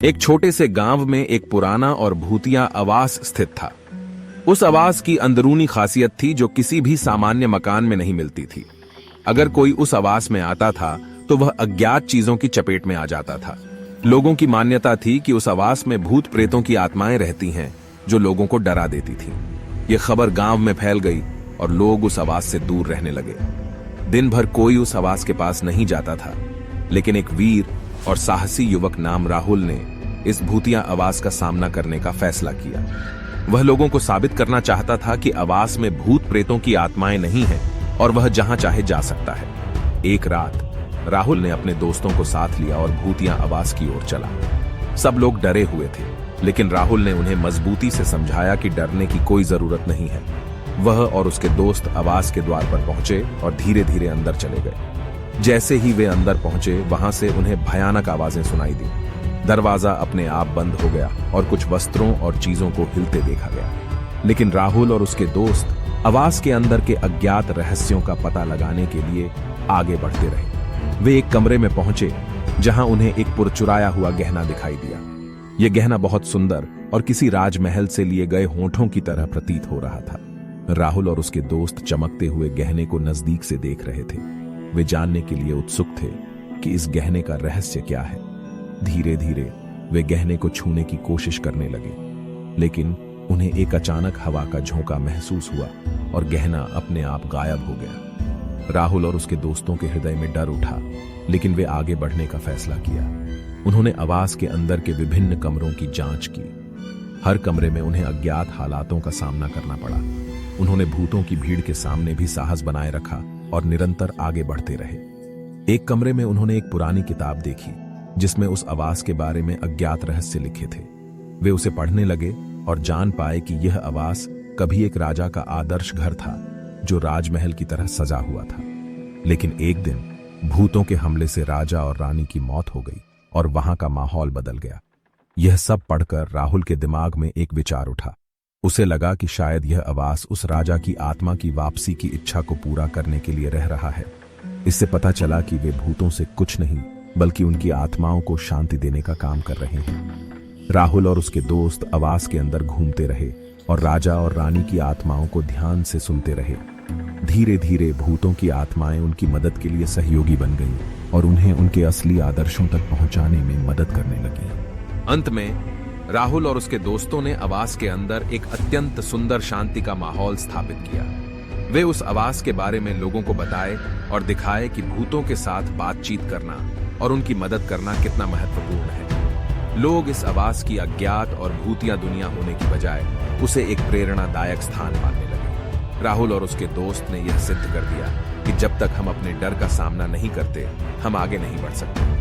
एक छोटे से गांव में एक पुराना और भूतिया आवास स्थित था। उस आवास की अंदरूनी खासियत थी जो किसी भी सामान्य मकान में नहीं मिलती थी। अगर कोई उस आवास में आता था तो वह अज्ञात चीजों की चपेट में आ जाता था। लोगों की मान्यता थी कि उस आवास में भूत प्रेतों की आत्माएं रहती हैं जो लोगों को डरा देती थीं। ये खबर गांव में फैल गई और लोग उस आवास से दूर रहने लगे। दिन भर कोई उस आवास के पास नहीं जाता था, लेकिन एक वीर और साहसी युवक नाम राहुल ने इस भूतिया आवास का सामना करने का फैसला किया। वह लोगों को साबित करना चाहता था कि आवास में भूत प्रेतों की आत्माएं नहीं हैं और वह जहां चाहे जा सकता है। एक रात राहुल ने अपने दोस्तों को साथ लिया और भूतिया आवास की ओर चला। सब लोग डरे हुए थे, लेकिन राहुल ने उन्हें मजबूती से समझाया कि डरने की कोई जरूरत नहीं है। वह और उसके दोस्त आवास के द्वार पर पहुंचे और धीरे धीरे अंदर चले गए। जैसे ही वे अंदर पहुंचे, वहां से उन्हें भयानक आवाजें सुनाई दी। दरवाजा अपने आप बंद हो गया और कुछ वस्त्रों और चीजों को हिलते देखा गया। लेकिन राहुल और उसके दोस्त आवास के अंदर के अज्ञात रहस्यों का पता लगाने के लिए आगे बढ़ते रहे। वे एक कमरे में पहुंचे जहां उन्हें एक पुरचुराया हुआ गहना दिखाई दिया। यह गहना बहुत सुंदर और किसी राजमहल से लिए गए होठों की तरह प्रतीत हो रहा था। राहुल और उसके दोस्त चमकते हुए गहने को नजदीक से देख रहे थे। वे जानने के लिए उत्सुक थे कि इस गहने का रहस्य क्या है। धीरे धीरे वे गहने को छूने की कोशिश करने लगे, लेकिन उन्हें एक अचानक हवा का झोंका महसूस हुआ और गहना अपने आप गायब हो गया। राहुल और उसके दोस्तों के हृदय में डर उठा, लेकिन वे आगे बढ़ने का फैसला किया। उन्होंने आवास के अंदर के विभिन्न कमरों की जांच की। हर कमरे में उन्हें अज्ञात हालातों का सामना करना पड़ा। उन्होंने भूतों की भीड़ के सामने भी साहस बनाए रखा और निरंतर आगे बढ़ते रहे। एक कमरे में उन्होंने एक पुरानी किताब देखी जिसमें उस आवास के बारे में अज्ञात रहस्य लिखे थे। वे उसे पढ़ने लगे और जान पाए कि यह आवास कभी एक राजा का आदर्श घर था जो राजमहल की तरह सजा हुआ था। लेकिन एक दिन भूतों के हमले से राजा और रानी की मौत हो गई और वहां का माहौल बदल गया। यह सब पढ़कर राहुल के दिमाग में एक विचार उठा। उसे लगा कि शायद यह आवास उस राजा की आत्मा की वापसी की इच्छा को पूरा करने के लिए रह रहा है। इससे पता चला कि वे भूतों से कुछ नहीं बल्कि उनकी आत्माओं को शांति देने का काम कर रहे हैं। राहुल और उसके दोस्त आवास के अंदर घूमते रहे और राजा और रानी की आत्माओं को ध्यान से सुनते रहे। धीरे धीरे भूतों की आत्माएं उनकी मदद के लिए सहयोगी बन गईं और उन्हें उनके असली आदर्शों तक पहुंचाने में मदद करने लगी। अंत में राहुल और उसके दोस्तों ने आवास के अंदर एक अत्यंत सुंदर शांति का माहौल स्थापित किया। वे उस आवास के बारे में लोगों को बताए और दिखाए कि भूतों के साथ बातचीत करना और उनकी मदद करना कितना महत्वपूर्ण है। लोग इस आवास की अज्ञात और भूतिया दुनिया होने की बजाय उसे एक प्रेरणादायक स्थान मानने लगे। राहुल और उसके दोस्त ने यह सिद्ध कर दिया कि जब तक हम अपने डर का सामना नहीं करते, हम आगे नहीं बढ़ सकते।